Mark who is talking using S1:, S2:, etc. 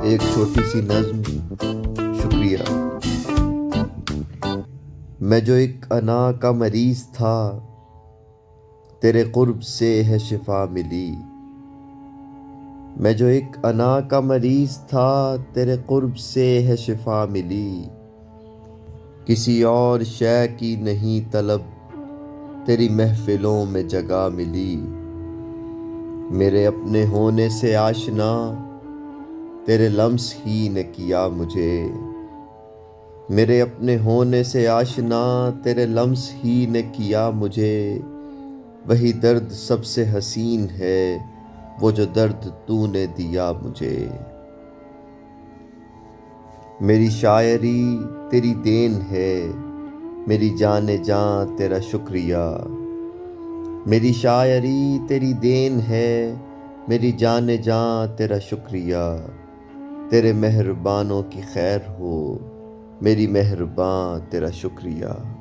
S1: ایک چھوٹی سی نظم. شکریہ. میں جو ایک انا کا مریض تھا، تیرے قرب سے ہے شفا ملی. میں جو ایک انا کا مریض تھا، تیرے قرب سے ہے شفا ملی. کسی اور شے کی نہیں طلب، تیری محفلوں میں جگہ ملی. میرے اپنے ہونے سے آشنا، تیرے لمس ہی نے کیا مجھے. میرے اپنے ہونے سے آشنا، تیرے لمس ہی نے کیا مجھے. وہی درد سب سے حسین ہے، وہ جو درد تو نے دیا مجھے. میری شاعری تیری دین ہے، میری جان جاں تیرا شکریہ. میری شاعری تیری دین ہے، میری جان جاں تیرا شکریہ. تیرے مہربانوں کی خیر ہو، میری مہرباں تیرا شکریہ.